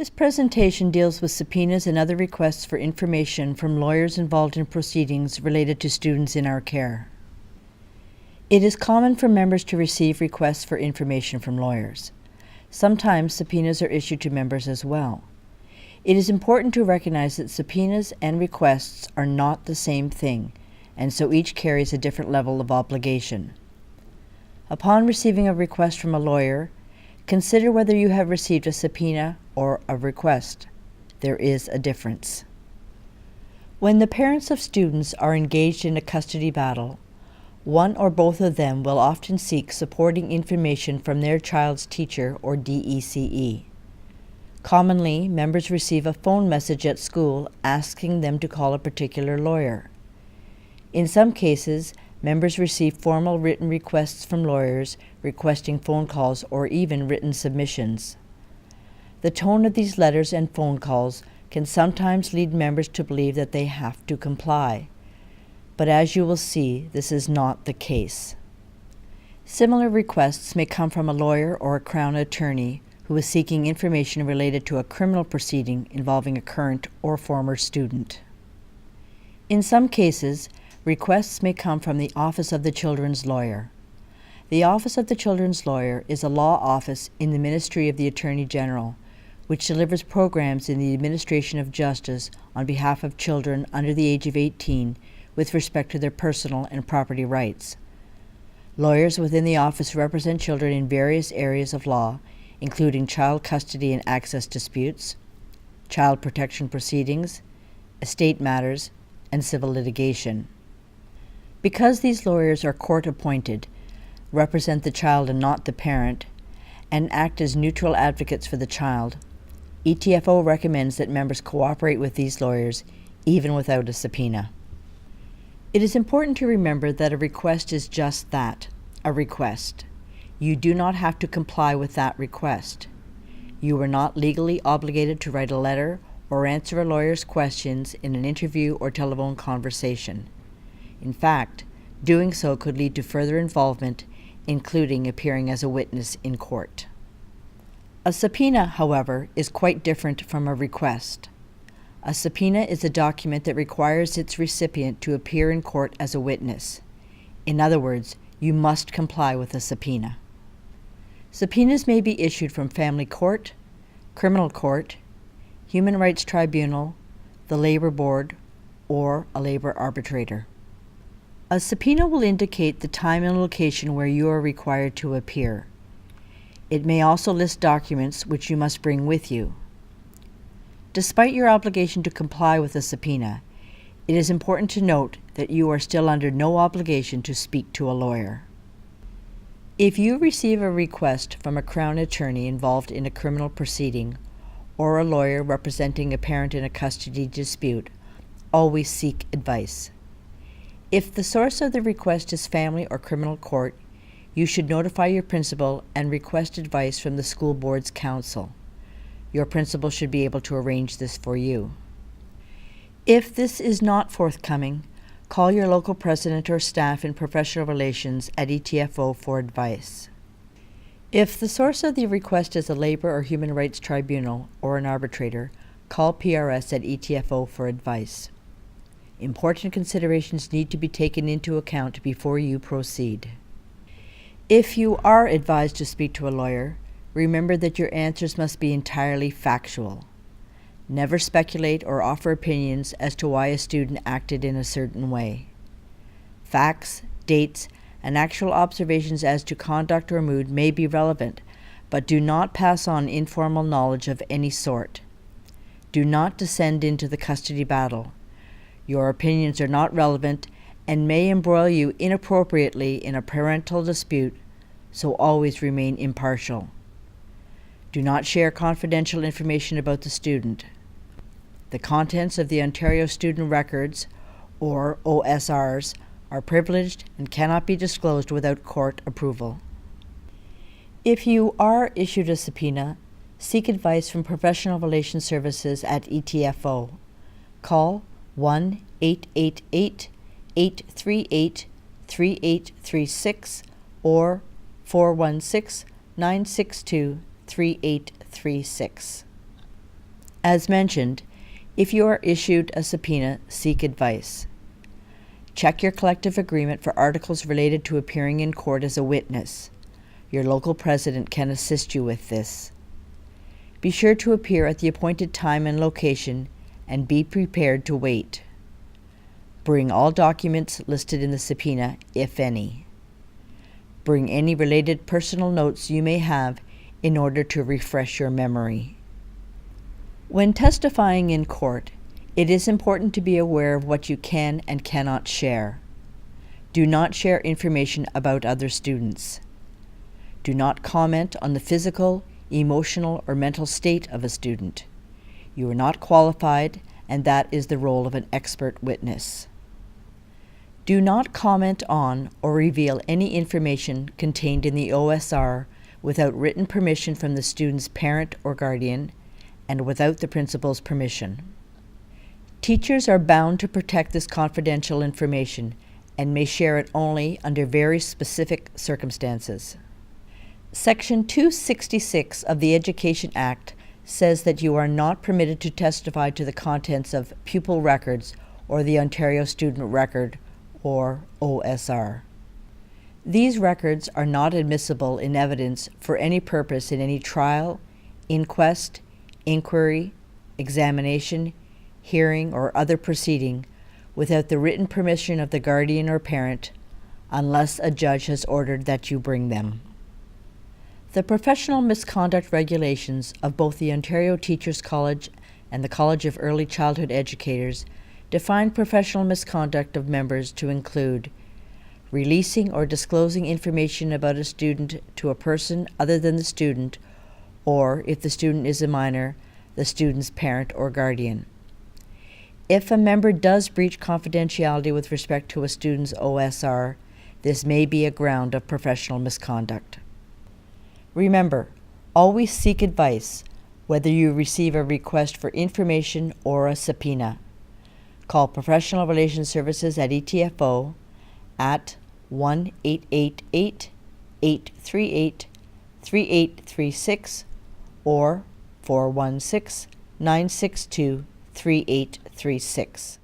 This presentation deals with subpoenas and other requests for information from lawyers involved in proceedings related to students in our care. It is common for members to receive requests for information from lawyers. Sometimes subpoenas are issued to members as well. It is important to recognize that subpoenas and requests are not the same thing, and so each carries a different level of obligation. Upon receiving a request from a lawyer, consider whether you have received a subpoena or a request. There is a difference. When the parents of students are engaged in a custody battle, one or both of them will often seek supporting information from their child's teacher or DECE. Commonly, members receive a phone message at school asking them to call a particular lawyer. In some cases, members receive formal written requests from lawyers requesting phone calls or even written submissions. The tone of these letters and phone calls can sometimes lead members to believe that they have to comply. But as you will see, this is not the case. Similar requests may come from a lawyer or a Crown attorney who is seeking information related to a criminal proceeding involving a current or former student. In some cases, requests may come from the Office of the Children's Lawyer. The Office of the Children's Lawyer is a law office in the Ministry of the Attorney General, which delivers programs in the administration of justice on behalf of children under the age of 18 with respect to their personal and property rights. Lawyers within the office represent children in various areas of law, including child custody and access disputes, child protection proceedings, estate matters, and civil litigation. Because these lawyers are court-appointed, represent the child and not the parent, and act as neutral advocates for the child, ETFO recommends that members cooperate with these lawyers even without a subpoena. It is important to remember that a request is just that, a request. You do not have to comply with that request. You are not legally obligated to write a letter or answer a lawyer's questions in an interview or telephone conversation. In fact, doing so could lead to further involvement, including appearing as a witness in court. A subpoena, however, is quite different from a request. A subpoena is a document that requires its recipient to appear in court as a witness. In other words, you must comply with a subpoena. Subpoenas may be issued from family court, criminal court, human rights tribunal, the labor board, or a labor arbitrator. A subpoena will indicate the time and location where you are required to appear. It may also list documents which you must bring with you. Despite your obligation to comply with a subpoena, it is important to note that you are still under no obligation to speak to a lawyer. If you receive a request from a Crown attorney involved in a criminal proceeding or a lawyer representing a parent in a custody dispute, always seek advice. If the source of the request is family or criminal court, you should notify your principal and request advice from the school board's counsel. Your principal should be able to arrange this for you. If this is not forthcoming, call your local president or staff in professional relations at ETFO for advice. If the source of the request is a labor or human rights tribunal or an arbitrator, call PRS at ETFO for advice. Important considerations need to be taken into account before you proceed. If you are advised to speak to a lawyer, remember that your answers must be entirely factual. Never speculate or offer opinions as to why a student acted in a certain way. Facts, dates, and actual observations as to conduct or mood may be relevant, but do not pass on informal knowledge of any sort. Do not descend into the custody battle. Your opinions are not relevant and may embroil you inappropriately in a parental dispute, so always remain impartial. Do not share confidential information about the student. The contents of the Ontario Student Records, or OSRs, are privileged and cannot be disclosed without court approval. If you are issued a subpoena, seek advice from Professional Relations Services at ETFO. Call 1-888-838-3836 or 416-962-3836. As mentioned, if you are issued a subpoena, seek advice. Check your collective agreement for articles related to appearing in court as a witness. Your local president can assist you with this. Be sure to appear at the appointed time and location and be prepared to wait. Bring all documents listed in the subpoena, if any. Bring any related personal notes you may have in order to refresh your memory. When testifying in court, it is important to be aware of what you can and cannot share. Do not share information about other students. Do not comment on the physical, emotional, or mental state of a student. You are not qualified, and that is the role of an expert witness. Do not comment on or reveal any information contained in the OSR without written permission from the student's parent or guardian, and without the principal's permission. Teachers are bound to protect this confidential information and may share it only under very specific circumstances. Section 266 of the Education Act says that you are not permitted to testify to the contents of pupil records or the Ontario Student Record, or OSR. These records are not admissible in evidence for any purpose in any trial, inquest, inquiry, examination, hearing, or other proceeding without the written permission of the guardian or parent, unless a judge has ordered that you bring them. The professional misconduct regulations of both the Ontario Teachers College and the College of Early Childhood Educators define professional misconduct of members to include releasing or disclosing information about a student to a person other than the student, or, if the student is a minor, the student's parent or guardian. If a member does breach confidentiality with respect to a student's OSR, this may be a ground of professional misconduct. Remember, always seek advice, whether you receive a request for information or a subpoena. Call Professional Relations Services at ETFO at 1-888-838-3836 or 416-962-3836.